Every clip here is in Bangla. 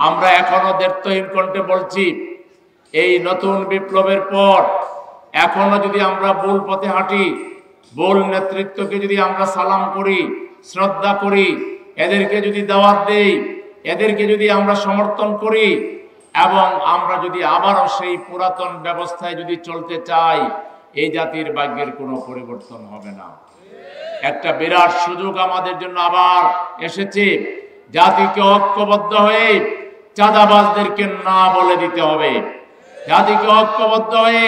আমরা এখনো দ্ব্যর্থহীন কণ্ঠে বলছি, এই নতুন বিপ্লবের পর এখনো যদি আমরা ভুল পথে হাঁটি, ভুল নেতৃত্বকে যদি আমরা সালাম করি, শ্রদ্ধা করি, এদেরকে যদি দাওয়াত দেই, এদেরকে যদি আমরা সমর্থন করি এবং আমরা যদি আবারও সেই পুরাতন ব্যবস্থায় যদি চলতে চাই, এই জাতির ভাগ্যের কোনো পরিবর্তন হবে না। একটা বিরাট সুযোগ আমাদের জন্য আবার এসেছে। জাতিকে ঐক্যবদ্ধ হয়ে চাঁদাবাজদেরকে না বলে দিতে হবে। জাতিকে ঐক্যবদ্ধ হয়ে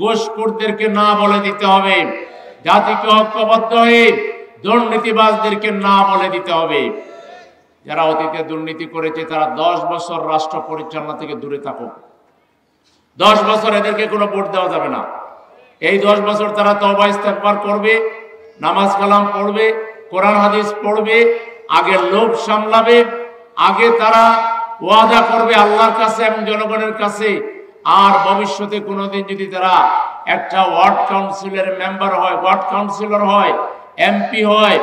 ঘুষখোরদেরকে না বলে দিতে হবে। জাতিকে ঐক্যবদ্ধ হয়ে দুর্নীতিবাজদেরকে না বলে দিতে হবে। যারা অতীতে দুর্নীতি করেছে তারা 10 বছর রাষ্ট্র পরিচালনা থেকে দূরে থাকুক। 10 বছর এদেরকে কোনো ভোট দেওয়া যাবে না। এই 10 বছর তারা তওবা ইস্তেগফার করবে, নামাজ কালাম পড়বে, কোরআন হাদিস পড়বে, আগে লোভ সামলাবে, আগে তারা ওয়াদা করবে আল্লাহর কাছে এবং জনগণের কাছে। আর ভবিষ্যতে কোনোদিন যদি তারা একটা ওয়ার্ড কাউন্সিলের মেম্বার হয়, ওয়ার্ড কাউন্সিলর হয়, এমপি হয়,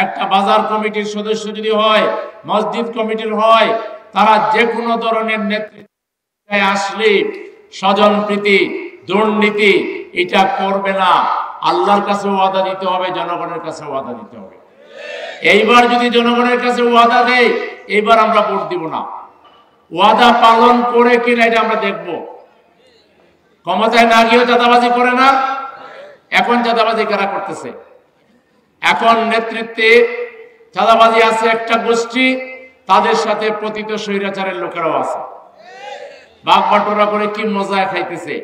একটা বাজার কমিটির সদস্য যদি হয়, মসজিদ কমিটির হয়, তারা যে কোনো ধরনের নেতৃত্বে আসলে স্বজনপ্রীতি, দুর্নীতি এটা করবে না। আল্লাহর কাছে ওয়াদা দিতে হবে, জনগণের কাছে ওয়াদা দিতে হবে। এইবার যদি জনগণের কাছে ওয়াদা দেয়, এইবার আমরা ভোট দিব না। ওয়াদা পালন করে কিনা এটা আমরা দেখব। ক্ষমতায় না গিয়েও চাঁদাবাজি করে না। এখন চাঁদাবাজি কারা করতেছে? এখন নেতৃত্বে চাঁদাবাজি আছে একটা গোষ্ঠী, তাদের সাথে পতিত স্বৈরাচারের লোকেরাও আছে। বাঘ বাটোরা করে কি মজা খাইতেছে।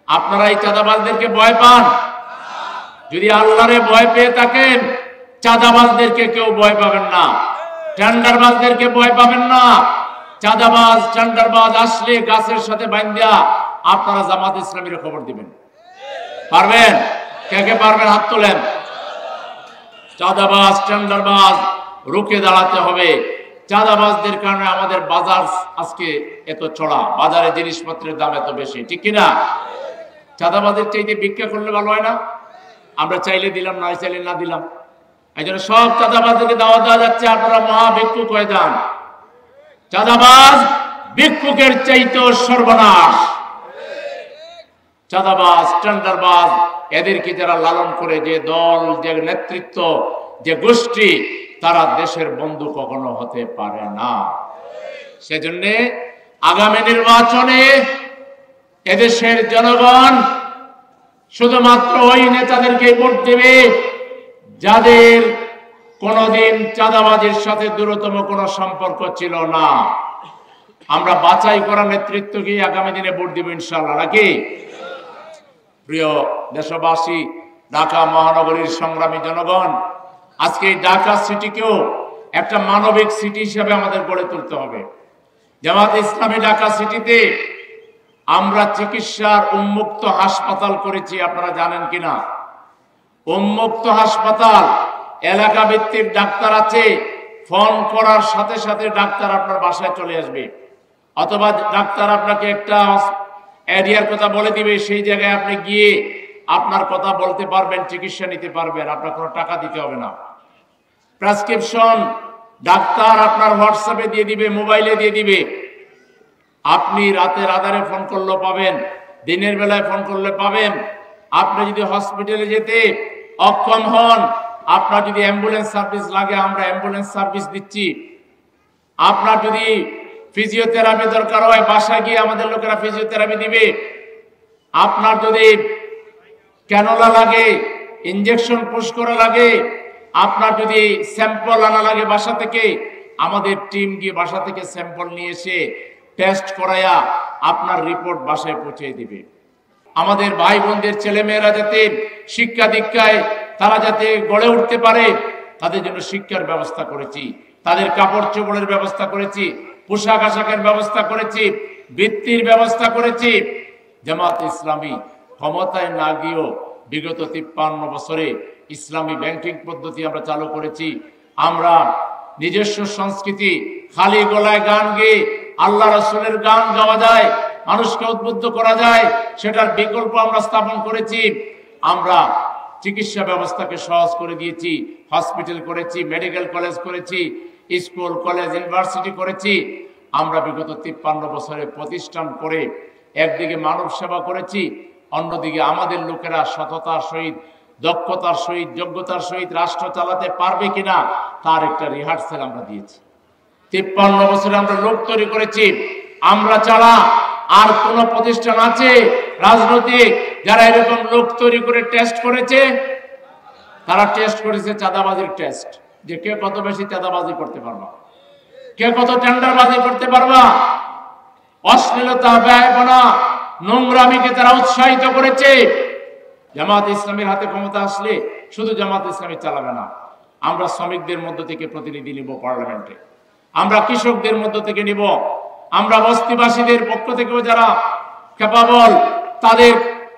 আপনারা এই চাঁদাবাজদেরকে ভয় পান? যদি আল্লাহরে ভয় পেয়ে থাকেন, চাঁদাবাজদেরকে কেউ ভয় পাবেন না, টেন্ডারবাজদেরকে ভয় পাবেন না। চাঁদাবাজ টেন্ডারবাজ আসলে গাছের সাথে বাঁধিয়া আপনারা জামাত ইসলামীর খবর দিবেন। পারবেন? কে কে পারবেন হাত তোলেন। চাঁদাবাজ টেন্ডারবাজ রুখে দাঁড়াতে হবে। চাঁদাবাজদের কারণে আমাদের বাজার আজকে এত চড়া, বাজারে জিনিসপত্রের দাম এত বেশি, ঠিক কিনা? চাঁদাবাজের চাইতে ভিক্ষা করলে ভালো হয় না? আমরা চাইলে দিলাম, না চাইলে না দিলাম। এই জন্য সব চাঁদাবাজদেরকে দাওয়াত দেওয়া যাচ্ছে, আপনারা মহা ভিক্ষুক হয়ে যান। চাঁদাবাজ ভিক্ষুকের চাইতেও সর্বনাশ। চাঁদাবাজ টেন্ডারবাজ এদেরকে যারা লালন করে, যে দল, যে নেতৃত্ব, যে গোষ্ঠী, তারা দেশের বন্ধু কখনো হতে পারে না। সেজন্য আগামী নির্বাচনে এদেশের জনগণ শুধুমাত্র ওই নেতাদেরকে ভোট দেবে যাদের কোনদিন চাঁদাবাজির সাথে দূরতম কোনো সম্পর্ক ছিল না। আমরা বাছাই করা নেতৃত্বকে আগামী দিনে ভোট দিব ইনশাআল্লাহ, নাকি? প্রিয় দেশবাসী, ঢাকা মহানগরীর সংগ্রামী জনগণ, আজকে এই ঢাকা সিটিকেও একটা মানবিক সিটি হিসেবে আমাদের গড়ে তুলতে হবে। জামাত ইসলামী ঢাকা সিটিতে আমরা চিকিৎসার উন্মুক্ত হাসপাতাল করেছি, আপনারা জানেন কিনা? উন্মুক্ত হাসপাতাল, এলাকা ভিত্তিক ডাক্তার আছে, ফোন করার সাথে সাথে ডাক্তার আপনার বাসায় চলে আসবে, অথবা ডাক্তার আপনাকে একটা এরিয়ার কথা বলে দিবে, সেই জায়গায় আপনি গিয়ে আপনার কথা বলতে পারবেন, চিকিৎসা নিতে পারবেন, আপনার কোনো টাকা দিতে হবে না। প্রেসক্রিপশন ডাক্তার আপনার হোয়াটসঅ্যাপে দিয়ে দিবে, মোবাইলে দিয়ে দিবে। আপনি রাতের আধারে ফোন করলেও পাবেন, দিনের বেলায় ফোন করলে পাবেন। আপনি যদি হসপিটালে যেতে অক্ষম হন, আপনার যদি অ্যাম্বুলেন্স সার্ভিস লাগে, আমরা অ্যাম্বুলেন্স সার্ভিস দিচ্ছি। আপনার যদি ফিজিওথেরাপি দরকার হয়, বাসায় গিয়ে আমাদের লোকেরা ফিজিওথেরাপি দিবে। আপনার যদি ক্যানোলা লাগে, ইনজেকশন পুশ করা লাগে, আপনার যদি স্যাম্পল আনা লাগে বাসা থেকে, আমাদের টিম গিয়ে বাসা থেকে স্যাম্পল নিয়ে এসে টেস্ট করায়া আপনার রিপোর্ট বাসায় পৌঁছে দিবে। আমাদের ভাই বোনদের ছেলে মেয়েরা যাতে শিক্ষা দীক্ষায় তারা যাতে গড়ে উঠতে পারে, তাদের জন্য শিক্ষার ব্যবস্থা করেছি, তাদের কাপড় চোপড়ের ব্যবস্থা করেছি, পোশাক আশাকের ব্যবস্থা করেছি, বৃত্তির ব্যবস্থা করেছি। জামাত ইসলামী ক্ষমতায় না গিয়েও বিগত 53 বছরে ইসলামী ব্যাংকিং পদ্ধতি আমরা চালু করেছি। আমরা নিজস্ব সংস্কৃতি, খালি গলায় গান গেয়ে আল্লাহ রাসূলের গান গাওয়া যায়, মানুষকে উদ্বুদ্ধ করা যায়, সেটার বিকল্প আমরা স্থাপন করেছি। আমরা চিকিৎসা ব্যবস্থাকে সহজ করে দিয়েছি, হসপিটাল করেছি, মেডিকেল কলেজ করেছি, স্কুল কলেজ ইউনিভার্সিটি করেছি। আমরা বিগত 53 বছরে প্রতিষ্ঠান করে একদিকে মানব সেবা করেছি, অন্যদিকে আমাদের লোকেরা সততার সহিত, দক্ষতার সহিত, যোগ্যতার সহিত রাষ্ট্র চালাতে পারবে কিনা তার একটা রিহার্সাল আমরা দিয়েছি। 53 বছরে আমরা লোক তৈরি করেছি। আমরা ছাড়া আর কোন প্রতিষ্ঠান আছে রাজনৈতিক যারা এরকম লোক তৈরি করে টেস্ট করেছে? তারা টেস্ট করেছে চাঁদাবাজির টেস্ট, যে কে কত বেশি চাঁদাবাজি করতে পারবা, কে কত টেন্ডারবাজি করতে পারবা। অশ্লীলতা, ব্যয়বনা, নোংরামিকে তারা উৎসাহিত করেছে। জামাত ইসলামের হাতে ক্ষমতা আসলে শুধু জামাত ইসলামী চালাবে না, আমরা শ্রমিকদের মধ্য থেকে প্রতিনিধি নিব পার্লামেন্টে, আমরা কৃষকদের মধ্য থেকে নিব, আমরা বস্তিবাসীদের পক্ষ থেকেও যারা ক্যাপাবল তাদের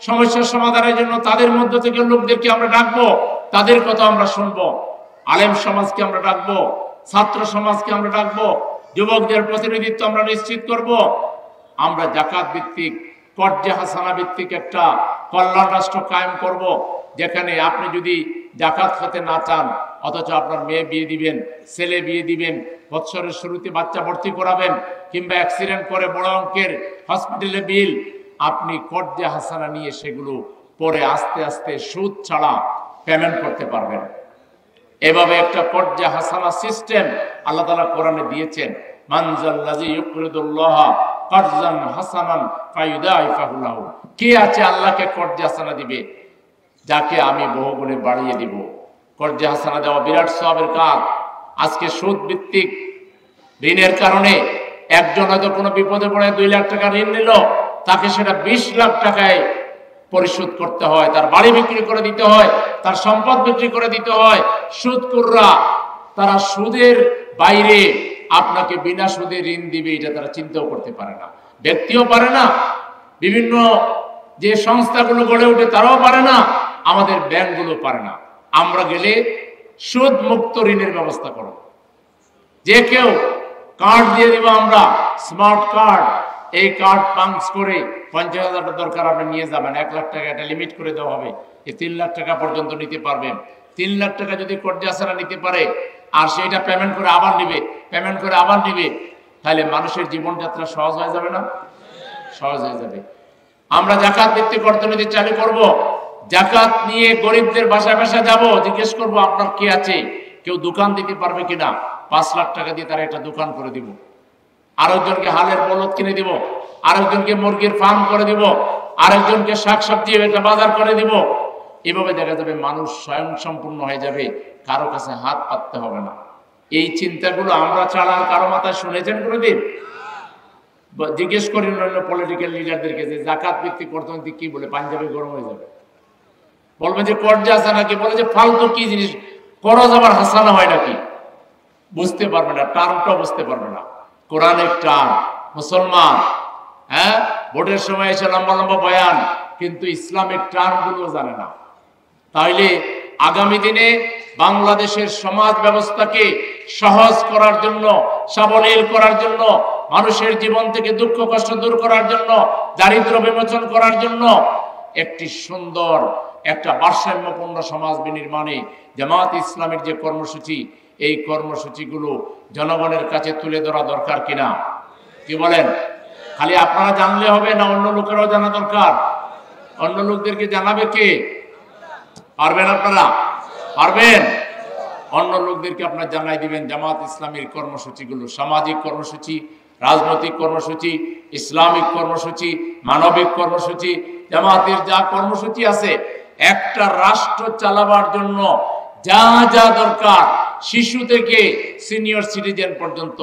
সমস্যার সমাধানের জন্য তাদের মধ্য থেকে লোকদেরকে আমরা ডাকবো, তাদের কথা আমরা শুনবো। আলেম সমাজকে আমরা ডাকবো, ছাত্র সমাজকে আমরা ডাকবো, যুবকদের প্রতিনিধিত্ব আমরা নিশ্চিত করব। আমরা জাকাত ভিত্তিক, কর্জে হাসানা ভিত্তিক একটা কল্যাণ রাষ্ট্র কায়েম করব, যেখানে আপনি যদি জাকাত খেতে না চান অথচ আপনার মেয়ে বিয়ে দিবেন, ছেলে বিয়ে দিবেন, বৎসরের শুরুতে বাচ্চা ভর্তি করাবেন, কিংবা অ্যাক্সিডেন্ট করে বড় অঙ্কের হসপিটালে বিল, আপনি কর্জে হাসানা নিয়ে সেগুলো পরে আস্তে আস্তে সুদ ছাড়া পেমেন্ট করতে পারবেন। এভাবে একটা কর্জে হাসানা সিস্টেম আল্লাহ তাআলা কোরআনে দিয়েছেন। মানজাল্লাযী ইউকরিদুল্লাহ কারজান হাসানান ফায়ুদাইফাহু লাহু। কে আছে আল্লাহকে কর্জে হাসানা দিবে? যাকে আমি বহুগুণে বাড়িয়ে দিব। কর্জে হাসানা দেওয়া বিরাট সওয়াবের কাজ। আজকে সুদ ভিত্তিক ঋণের কারণে একজন হয়তো কোনো বিপদে পড়ে 2 লাখ টাকা ঋণ নিল, তাকে সেটা 20 লাখ টাকায় পরিশোধ করতে হয়, তার বাড়ি বিক্রি করে দিতে হয়, তার সম্পদ বিক্রি করে দিতে হয়। সুদখোররা তারা সুদের বাইরে আপনাকে বিনা সুদে ঋণ দিবে এটা তারা চিন্তাও করতে পারে না, ব্যক্তিও পারে না, বিভিন্ন যে সংস্থাগুলো গড়ে ওঠে তারাও পারে না, আমাদের ব্যাংকগুলো পারে না। আমরা গেলে সুদ মুক্ত ঋণের ব্যবস্থা করো। যে কেউ কার্ড দিয়ে দিব আমরা, স্মার্ট কার্ড, এই কার্ড পাঞ্চ করে 50,000 টাকা দরকার আপনি নিয়ে যাবেন, 1 লাখ টাকা একটা লিমিট করে দেওয়া হবে, এই 3 লাখ টাকা পর্যন্ত নিতে পারবেন। 3 লাখ টাকা যদি কর্জে হাসানা নিতে পারে আর সেইটা পেমেন্ট করে আবার নিবে, পেমেন্ট করে আবার নিবে, তাহলে মানুষের জীবনযাত্রা সহজ হয়ে যাবে না? সহজ হয়ে যাবে। আমরা জাকাত ভিত্তিক অর্থনীতি চালু করব। জাকাত নিয়ে গরিবদের বাসায় বাসায় যাব, জিজ্ঞেস করব আপনার কি আছে, কেউ দোকান দিতে পারবে কিনা। 5 লাখ টাকা দিয়ে তারা একটা দোকান করে দিব। আরেকজনকে হালের বলদ কিনে দিব, আরেকজনকে মুরগির ফার্ম করে দিব, আরেকজনকে শাকসবজি একটা বাজার করে দিব। এভাবে দেখা যাবে মানুষ স্বয়ং সম্পূর্ণ হয়ে যাবে, কারো কাছে হাত পাততে হবে না। এই চিন্তাগুলো আমরা ছাড়া কারো মাথায় শুনেছেন কোনোদিন? জিজ্ঞেস করি অন্য পলিটিক্যাল লিডারদেরকে যে জাকাত ভিত্তিক অর্থনীতি কি বলে, পাঞ্জাবে গরম হয়ে যাবে। বলবে যে কর্জে হাসানা কি, বলে যে ফালতু কি জিনিস, করজ আবার হাসানা হয় নাকি, বুঝতে পারবে না, টার্মটা বুঝতে পারবে না। কোরআনের টার্ম, মুসলমান, হ্যাঁ, ভোটের সময় এসে লম্বা লম্বা বয়ান, কিন্তু ইসলামের টার্মগুলো জানে না। তাহলে আগামী দিনে বাংলাদেশের সমাজ ব্যবস্থাকে সহজ করার জন্য, সাবলীল করার জন্য, মানুষের জীবন থেকে দুঃখ কষ্ট দূর করার জন্য, দারিদ্র বিমোচন করার জন্য একটি সুন্দর একটা ভারসাম্যপূর্ণ সমাজ বিনির্মাণে জামাত ইসলামের যে কর্মসূচি, এই কর্মসূচিগুলো জনগণের কাছে তুলে ধরা দরকার কিনা, কি বলেন? খালি আপনারা জানলে হবে না, অন্য লোকেরাও জানা দরকার। অন্য লোকদেরকে জানাবে কে? পারবেন আপনারা? পারবেন? অন্য লোকদেরকে আপনারা জানাই দিবেন জামাত ইসলামের কর্মসূচিগুলো, সামাজিক কর্মসূচি, রাজনৈতিক কর্মসূচি, ইসলামিক কর্মসূচি, মানবিক কর্মসূচি, জামাতের যা কর্মসূচি আছে, একটা রাষ্ট্র চালাবার জন্য যা যা দরকার, শিশু থেকে সিনিয়র সিটিজেন পর্যন্ত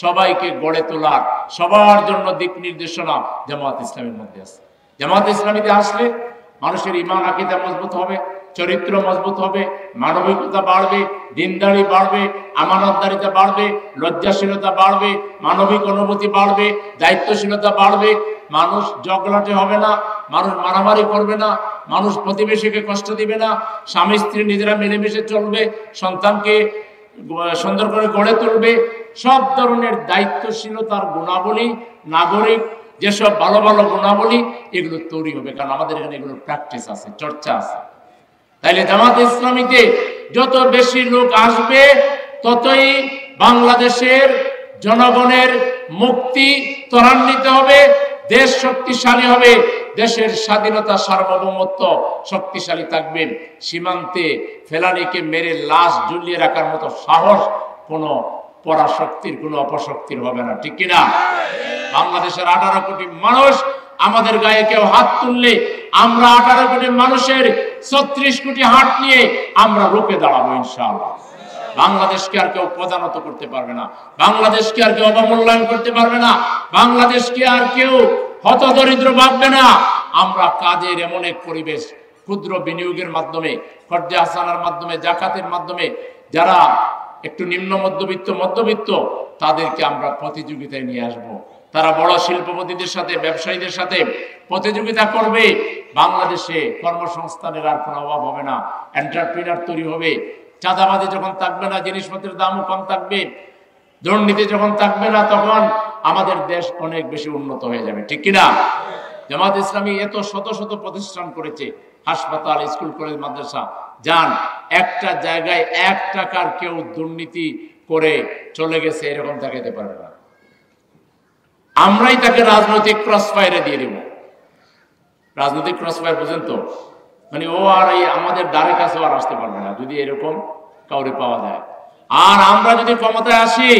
সবাইকে গড়ে তোলার, সবার জন্য দিক নির্দেশনা জামাত ইসলামের মধ্যে আছে। জামাত ইসলামীতে আসলে মানুষের ঈমান আকীদা মজবুত হবে, চরিত্র মজবুত হবে, মানবিকতা বাড়বে, দিনদারি বাড়বে, আমানতদারিতা বাড়বে, লজ্জাশীলতা বাড়বে, মানবিক অনুভূতি বাড়বে, দায়িত্বশীলতা বাড়বে। মানুষ জগলাটে হবে না, মানুষ মারামারি করবে না, মানুষ প্রতিবেশীকে কষ্ট দিবে না, স্বামী স্ত্রী নিজেরা মিলেমিশে চলবে, সন্তানকে সুন্দর করে গড়ে তুলবে। সব ধরনের দায়িত্বশীলতার গুণাবলী, নাগরিক যেসব ভালো ভালো গুণাবলী, এগুলো তৈরি হবে, কারণ আমাদের এখানে এগুলো প্র্যাকটিস আছে, চর্চা আছে। তাইলে জামাত ইসলামীতে যত বেশি লোক আসবে, ততই বাংলাদেশের জনগণের মুক্তি ত্বরান্বিত হবে, দেশ শক্তিশালী হবে, দেশের স্বাধীনতা সার্বভৌমত্ব শক্তিশালী থাকবে। সীমান্তে ফেলানিকে মেরে লাশ ঝুলিয়ে রাখার মতো সাহস কোনো পরাশক্তির, কোনো অপশক্তির হবে না, ঠিক কিনা? বাংলাদেশের 18 কোটি মানুষ আমাদের গায়ে কেউ হাত তুললে আমরা 18 কোটি মানুষের 36 কোটি হাত নিয়ে আমরা রুখে দাঁড়াবো ইনশাআল্লাহ। বাংলাদেশকে আর কেউ পদানত করতে পারবে না, বাংলাদেশকে আর কেউ অবমূল্যায়ন করতে পারবে না, বাংলাদেশকে আর কেউ হতদরিদ্র ভাববে না। আমরা কাজের এমন এক পরিবেশ, ক্ষুদ্র বিনিয়োগের মাধ্যমে, খরচে হাসানার মাধ্যমে, জাকাতের মাধ্যমে যারা একটু নিম্ন মধ্যবিত্ত তাদেরকে আমরা প্রতিযোগিতায় নিয়ে আসব। তারা বড় শিল্পপতিদের সাথে, ব্যবসায়ীদের সাথে প্রতিযোগিতা করবে। বাংলাদেশে কর্মসংস্থানের আর কোনো অভাব হবে না, এন্টারপ্রিনার তৈরি হবে। চাঁদাবাজি যখন থাকবে না, জিনিসপত্রের দামও কম থাকবে, দুর্নীতি যখন থাকবে না, তখন আমাদের দেশ অনেক বেশি উন্নত হয়ে যাবে, ঠিক কিনা? জামাত ইসলামী এত শত শত প্রতিষ্ঠান করেছে, হাসপাতাল, স্কুল, কলেজ, মাদ্রাসা। যান, একটা জায়গায় 1 টাকার কেউ দুর্নীতি করে চলে গেছে এরকম দেখাতে পারবে না। আমরাই তাকে রাজনৈতিক ক্রস ফায়ারে দিয়ে দেব। রাজনৈতিক ক্রস ফায়ার বুঝেন তো, মানে ও আর এই আমাদের দ্বারের কাছেও আর আসতে পারবে না যদি এরকম কাউরে পাওয়া যায়। আর আমরা যদি ক্ষমতায় আসি,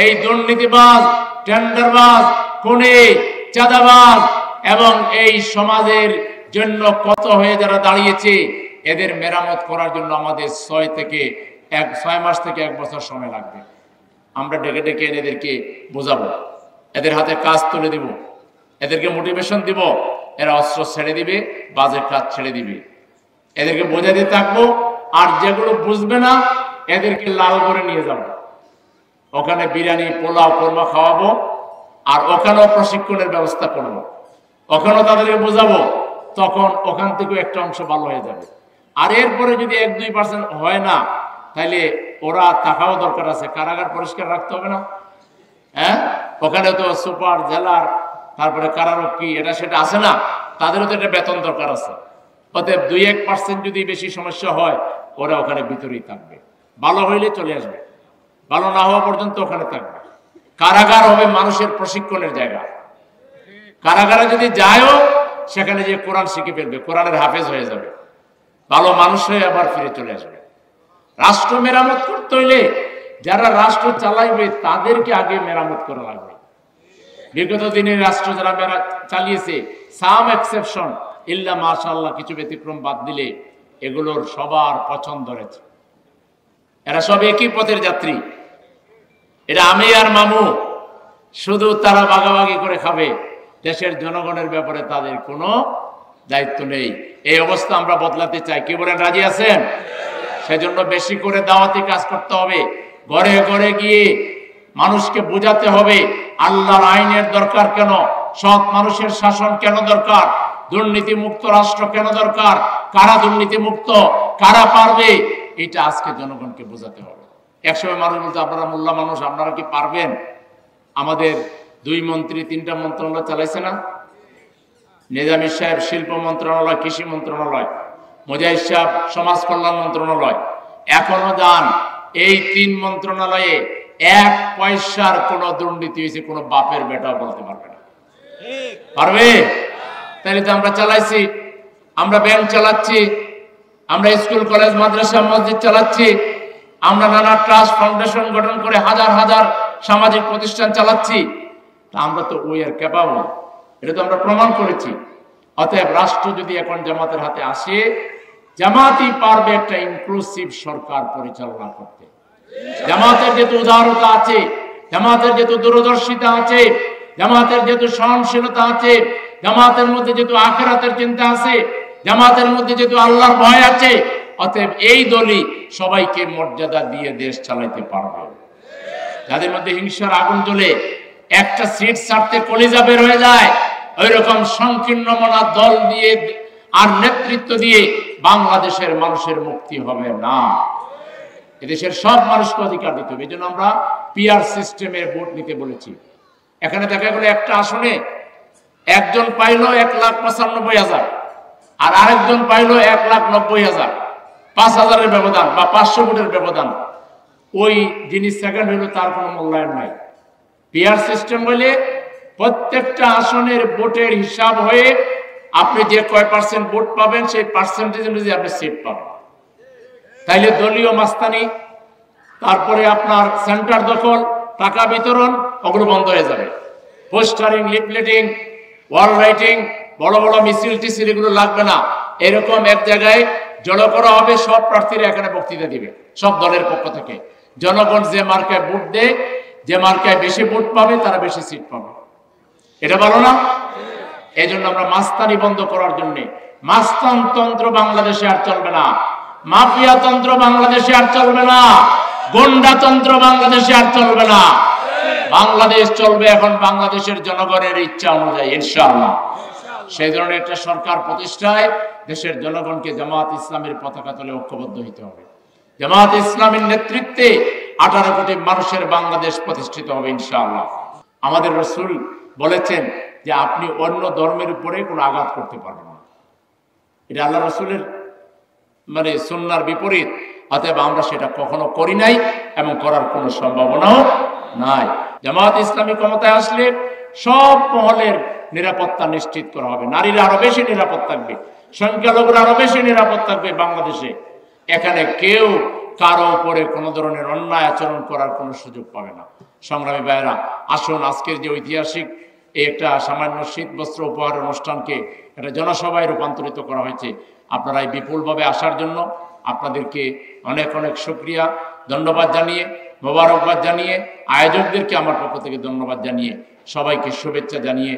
এই দুর্নীতিবাজ, টেন্ডারবাজ, খুনি, চাঁদাবাজ এবং এই সমাজের জন্য কত হয়ে যারা দাঁড়িয়েছে, এদের মেরামত করার জন্য আমাদের 6 মাস থেকে 1 বছর সময় লাগবে। আমরা ডেকে ডেকে এদেরকে বোঝাবো, এদের হাতে কাজ তুলে দিব, এদেরকে মোটিভেশন দিব, এরা অস্ত্র ছেড়ে দিবে, বাজের কাজ ছেড়ে দিবে। এদেরকে বোঝাতে থাকবো। আর যেগুলো বুঝবে না এদেরকে লাল করে নিয়ে যাব, ওখানে বিরিয়ানি, পোলাও, কোরমা খাওয়াবো, আর ওখানেও প্রশিক্ষণের ব্যবস্থা করব, ওখানেও তাদেরকে বোঝাবো। তখন ওখান থেকে একটা অংশ ভালো হয়ে যাবে। আর এরপরে যদি 1-2% হয় না, তাহলে ওরা থাকাও দরকার আছে, কারাগার পরিষ্কার রাখতে হবে না? হ্যাঁ, ওখানে তো সুপার, জেলার, তারপরে কারারক্ষী, এটা সেটা আছে না, তাদেরও তো একটা বেতন দরকার আছে। অতএব 2-1% যদি বেশি সমস্যা হয়, ওরা ওখানে ভিতরেই থাকবে। ভালো হইলে চলে আসবে, ভালো না হওয়া পর্যন্ত ওখানে থাকবে। কারাগার হবে মানুষের প্রশিক্ষণের জায়গা। কারাগারে যদি যায়ও, সেখানে যে কোরআন শিখে ফেলবে, কোরআনের হাফেজ হয়ে যাবে, ভালো মানুষ হয়ে আবার ফিরে চলে আসবে। রাষ্ট্র মেরামত করতে হইলে যারা রাষ্ট্র চালাইবে তাদেরকে আগে মেরামত করা লাগবে। বিগত দিনের রাষ্ট্র যারা চালিয়েছে, সাম এক্সেপশন ইল্লা মাশাআল্লাহ, কিছু ব্যতিক্রম বাদ দিলে এগুলোর সবার পছন্দ হয়েছে। এরা সব একই পথের যাত্রী, এটা আমি আর মামু, শুধু তারা ভাগাভাগি করে খাবে, দেশের জনগণের ব্যাপারে তাদের কোনো দায়িত্ব নেই। এই অবস্থা আমরা বদলাতে চাই, কি বলেন, রাজি আছেন? সেজন্য বেশি করে দাওয়াতি কাজ করতে হবে, ঘরে ঘরে গিয়ে মানুষকে বোঝাতে হবে আল্লাহর আইনের দরকার কেন, সৎ মানুষের শাসন কেন দরকার, দুর্নীতি মুক্ত রাষ্ট্র কেন দরকার, কারা দুর্নীতি মুক্ত, কারা পারবে, এটা আজকে জনগণকে বোঝাতে হবে। একসময় মানুষ বলতো আপনারা মোল্লা মানুষ, আপনারা কি পারবেন? আমাদের 2 মন্ত্রী 3টা মন্ত্রণালয় চালাইছে না? নিজামী সাহেব শিল্প মন্ত্রণালয়, কৃষি মন্ত্রণালয়, মুজাহিদ সাহেব সমাজ কল্যাণ মন্ত্রণালয়। এখনো যান, এই 3 মন্ত্রণালয়ে 1 পয়সার কোনো দুর্নীতি হয়েছে কোনো বাপের বেটাও বলতে পারবে না। পারবে? তাহলে তো আমরা চালাইছি, আমরা ব্যাংক চালাচ্ছি, আমরা স্কুল, কলেজ, মাদ্রাসা, মসজিদ চালাচ্ছি, আমরা নানা ট্রাস্ট, ফাউন্ডেশন গঠন করে হাজার হাজার সামাজিক প্রতিষ্ঠান চালাচ্ছি। আমরা তো ওই আর ক্যাপাবল, এটা তো আমরা প্রমাণ করেছি। অতএব রাষ্ট্র যদি এখন জামাতের হাতে আসে, জামাতই পারবে একটা ইনক্লুসিভ সরকার পরিচালনা করতে। জামাতের যেহেতু উদারতা আছে, জামাতের যেহেতু দূরদর্শিতা আছে, জামাতের যেহেতু সহনশীলতা আছে, জামাতের মধ্যে যেহেতু আখিরাতের চিন্তা আছে, জামাতের মধ্যে যেহেতু আল্লাহর ভয় আছে, অতএব এই দলই সবাইকে মর্যাদা দিয়ে দেশ চালাইতে পারবে। যাদের মধ্যে হিংসার আগুন জ্বলে একটা সিট ছাড়তে কলিজা বের হয়ে যায়, ওই রকম সংকীর্ণ মনা দল দিয়ে আর নেতৃত্ব দিয়ে বাংলাদেশের মানুষের মুক্তি হবে না। এদেশের সব মানুষকে অধিকার দিতে হবে। এই জন্য আমরা পিআর সিস্টেমের ভোট নিতে বলেছি। এখানে দেখা গেল একটা আসনে একজন পাইল 1,95,000 আর আরেকজন পাইল 1,90,000, 5,000-এর ব্যবধান বা 500 ভোটের ব্যবধান। ওই যিনি সেকেন্ড হইল তার কোনো মূল্যায়ন নাই। পিআর সিস্টেম হলে প্রত্যেকটা আসনের ভোটের হিসাব হয়ে আপনি যে কয় পার্সেন্ট ভোট পাবেন সেই পার্সেন্টেজ অনুযায়ী আপনি সিট পাবেন। তাইলে দলীয় মাস্তানি, তারপরে আপনার সেন্টার দখল, টাকা বিতরণ, ওগুলো বন্ধ হয়ে যাবে। পোস্টারিং, লিফলেটিং, ওয়াল রাইটিং, বড় বড় মিছিল টিছিল এগুলো লাগবে না। এরকম এক জায়গায় জড়ো করা হবে, সব প্রার্থীরা এখানে বক্তৃতা দিবে সব দলের পক্ষ থেকে। জনগণ যে মার্কায় ভোট দেয়, যে মার্কায় বেশি ভোট পাবে তারা বেশি সিট পাবে। এটা ভালো না? এই জন্য আমরা মাস্তানি বন্ধ করার জন্য, মাস্তানতন্ত্র বাংলাদেশে আর চলবে না, মাফিয়া তন্ত্র বাংলাদেশে আর চলবে না, গুন্ডাতন্ত্র বাংলাদেশে আর চলবে না। বাংলাদেশ চলবে এখন বাংলাদেশের জনগণের ইচ্ছা অনুযায়ী ইনশাআল্লাহ। সেই ধরনের একটা সরকার প্রতিষ্ঠায় দেশের জনগণকে জামাত ইসলামের পতাকা তলে ঐক্যবদ্ধ হতে হবে। জামাত ইসলামের নেতৃত্বে 18 কোটি মানুষের বাংলাদেশ প্রতিষ্ঠিত হবে ইনশাআল্লাহ। আমাদের রাসূল বলেছেন যে আপনি অন্য ধর্মের উপরে কোনো আঘাত করতে পারবেন না। এটা আল্লাহ রাসূলের মানে সুন্নাহর বিপরীত। অতএব আমরা সেটা কখনো করি নাই এবং করার কোনো সম্ভাবনাও নাই। জামাত ইসলামী ক্ষমতায় আসলে সব মহলের নিরাপত্তা নিশ্চিত করা হবে। নারীরা আরো বেশি নিরাপদ থাকবে, সংখ্যালঘুরা আরো বেশি নিরাপদ থাকবে বাংলাদেশে। এখানে কেউ কারো উপরে কোনো ধরনের অন্যায় আচরণ করার কোনো সুযোগ পাবে না। সংগ্রামী ভাইয়েরা, আসুন আজকের যে ঐতিহাসিক এই একটা সামান্য শীত বস্ত্র উপহার অনুষ্ঠানকে একটা জনসভায় রূপান্তরিত করা হয়েছে। আপনারা এই বিপুলভাবে আসার জন্য আপনাদেরকে অনেক অনেক শুকরিয়া, ধন্যবাদ জানিয়ে, মোবারকবাদ জানিয়ে, আয়োজকদেরকে আমার পক্ষ থেকে ধন্যবাদ জানিয়ে, সবাইকে শুভেচ্ছা জানিয়ে